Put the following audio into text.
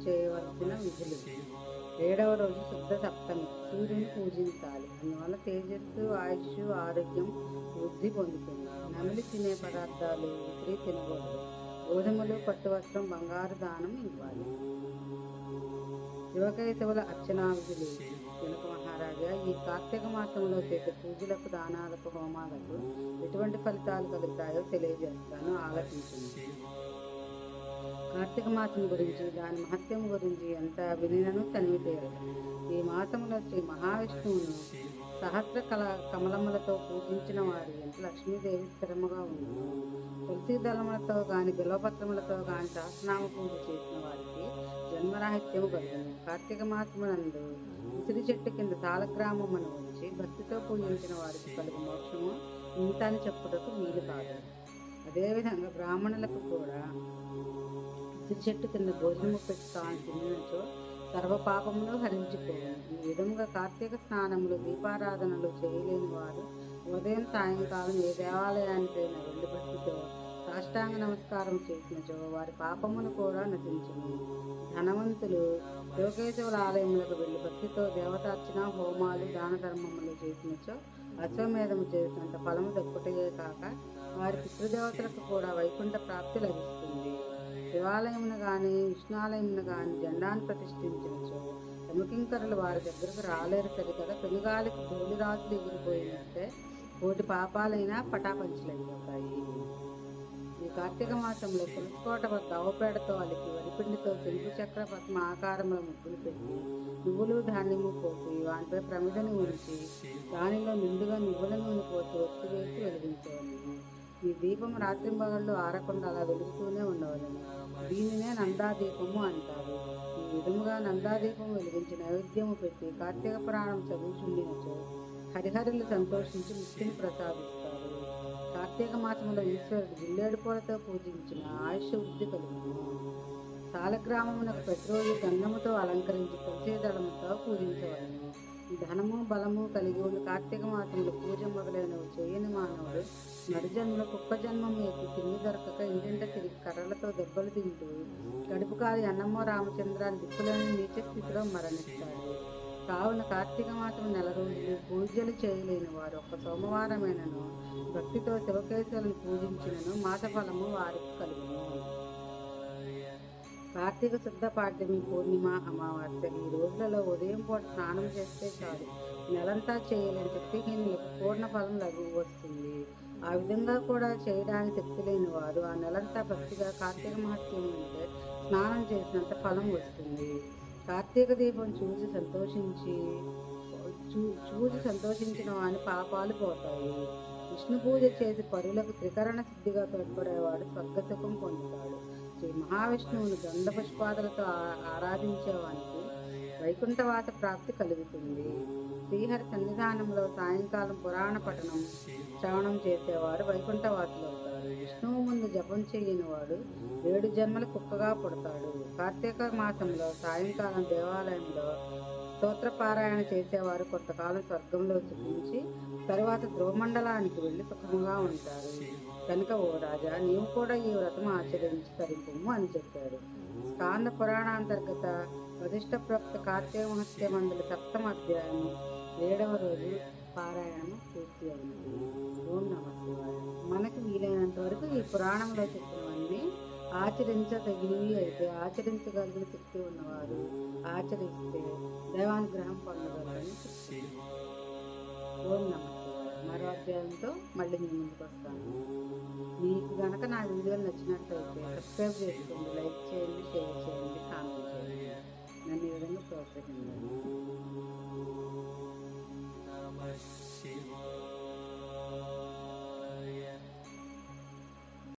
చేయవలసిన విధులు. 7వ రోజు శుద్ధ సప్తమి. సూర్యుని పూజించాలి. అందువల్ల తేజస్సు, ఆయుష్, ఆరోగ్యం వృద్ధి పొందుతుంది. నమిలి తినే పదార్థాలు విసిరి తినకూడదు. గోధుమలు, పట్టు వస్త్రం, బంగారు దానం ఇవ్వాలి. శివకేశవుల అర్చనా విధులు. జనక మహారాజా, ఈ కార్తీక మాసంలో చేసే పూజలకు, దానాలకు, హోమాలకు ఎటువంటి ఫలితాలు కలుగుతాయో తెలియజేస్తాను, ఆలోచించండి. కార్తీక మాసం గురించి, దాని మహత్యం గురించి ఎంత వినినను తనివి తీరదు. ఈ మాసంలో శ్రీ మహావిష్ణువును సహస్ర కమలములతో పూజించిన వారి ఎంత లక్ష్మీదేవి స్థిరముగా ఉంది. తులసి దళములతో గాని, బిల్వపత్రములతో గాని సహస్రనామ పూజ చేసిన వారికి జన్మరాహిత్యము కలుగును. కార్తీక మాసమునందు ఉసిరి చెట్టు కింద సాలగ్రామమును ఉంచి భక్తితో పూజించిన వారికి కలుగు మోక్షము ఇంత అని చెప్పుటకు వీలు కాదు. అదేవిధంగా బ్రాహ్మణులకు కూడా ఉసిరి చెట్టు కింద భోజనము పెట్టి తాను తిన్నచో సర్వ పాపములు హరించిపోవును. ఈ విధముగా కార్తీక స్నానములు, దీపారాధనలు చేయలేని వారు ఉదయం సాయంకాలం ఏ దేవాలయానికైనా వెళ్ళి భక్తితో సాష్టాంగ నమస్కారం చేసినచో వారి పాపములు కూడా నశించును. ధనవంతులు శివకేశవుల ఆలయములకు వెళ్ళి భక్తితో దేవతార్చన, హోమాలు, దాన ధర్మములు చేసినచో అశ్వమేధము చేసినంత ఫలము దక్కుటయే కాక వారి పితృదేవతలకు కూడా వైకుంఠ ప్రాప్తి లభిస్తుంది. శివాలయమును గాని, విష్ణాలయమును గాని జెండాను ప్రతిష్ఠించినచో యమకింకరులు వారి దగ్గరకు రాలేరు సరికదా. పెనుగాలికి ధూళిరాజులు ఎగిరిపోయినట్టే కోటి పాపాలైనా పటాపంచలైపోతాయి. ఈ కార్తీక మాసంలో తులసికోట వద్ద ఆవుపేడతో అలికి వరిపిండితో శంకు చక్ర పద్మ ఆకారముల ముగ్గులు పెట్టి నువ్వులు, ధాన్యము పోసి వాటిపై ప్రమిదని ఉంచి దానిలో నిండుగా నువ్వుల నూనె పోసి ఒత్తి వేసి వెలిగించవలను. ఈ దీపం రాత్రింబగళ్ళు ఆరకుండా అలా వెలుగుతూనే ఉండవలను. దీనినే నందాదీపము అంటారు. ఈ విధముగా నందాదీపం వెలిగించి నైవేద్యము పెట్టి కార్తీక పురాణం చదువుచుండినచో హరిహరులు సంతోషించి ముక్తిని ప్రసాదిస్తారు. కార్తీక మాసంలో ఈశ్వరుడు జిల్లేడు పూలతో పూజించిన ఆయుష్ వృద్ధి కలుగును. సాలగ్రామమునకు ప్రతిరోజు గంధముతో అలంకరించి తులసి దళముతో పూజించవలను. ధనము, బలము కలిగి ఉన్న కార్తీక మాసంలో పూజ మొదలైనవి చేయని మానవుడు నడిజన్మలో కుక్క జన్మము ఎక్కి తిండి దొరకక ఇంటింట తిరిగి కర్రలతో దెబ్బలు తింటూ కడుపు కాలి అన్నమ్మో రామచంద్రాన్ని దిక్కులేని నీచ స్థితిలో మరణిస్తాడు. కావున కార్తీక మాసం 4 రోజులు పూజలు చేయలేని వారు ఒక్క సోమవారమైనను భక్తితో శివకేశవులను పూజించినను మాసఫలము వారికి కలుగును. కార్తీక శుద్ధ పాడ్యమి, పూర్ణిమ, అమావాస్య ఈ రోజులలో ఉదయం పూట స్నానం చేస్తే చాలు నెలంతా చేయలేని శక్తిహీనులకు పూర్ణ ఫలం వస్తుంది. ఆ విధంగా కూడా చేయడానికి శక్తి లేని వారు ఆ నెలంతా భక్తిగా కార్తీక మహత్యం ఉంటే స్నానం చేసినంత ఫలం వస్తుంది. కార్తీక దీపం చూసి సంతోషించిన వాని పాపాలు పోతాయి. విష్ణు పూజ చేసి పరులకు త్రికరణ సిద్ధిగా తోడ్పడేవాడు స్వర్గసుఖం పొందుతాడు. శ్రీ మహావిష్ణువుని గంధ పుష్పాదులతో ఆరాధించేవానికి వైకుంఠవాస ప్రాప్తి కలుగుతుంది. శ్రీహరి సన్నిధానంలో సాయంకాలం పురాణ పఠనం, శ్రవణం చేసేవారు వైకుంఠవాసులు అవుతారు. విష్ణువు ముందు జపం చేయని వాడు 7 జన్మల కుక్కగా పుడతాడు. కార్తీక మాసంలో సాయంకాలం దేవాలయంలో స్తోత్రపారాయణ చేసేవారు కొంతకాలం స్వర్గంలో సుఖించి తరువాత ధ్రువమండలానికి వెళ్ళి సుఖంగా ఉంటారు. కనుక ఓ రాజా, నీవు కూడా ఈ వ్రతం ఆచరించి తరింపుము అని చెప్పాడు. స్కాంద పురాణాంతర్గత వశిష్ఠ ప్రోక్త కార్తీక మహత్య మందుల 7వ అధ్యాయము 7వ రోజు పారాయణము పూర్తి అయింది. ఓం నమః శివాయ. మనకు వీలైనంత వరకు ఈ పురాణంలో చెప్పినవన్నీ ఆచరించదగినవి అయితే ఆచరించగలిగిన శక్తి ఉన్నవారు ఆచరిస్తే దైవానుగ్రహం పొందగలరని చెప్తుంది. ఓం నమః శివాయ. మరో అధ్యాయంతో మళ్ళీ మీ ముందుకు వస్తాను. మీకు కనుక నా వీడియోలు నచ్చినట్లయితే సబ్స్క్రైబ్ చేసుకోండి, లైక్ చేయండి, షేర్ చేయండి, కామెంట్ చేయండి. నన్ను ఈ విధంగా ప్రోత్సహించండి.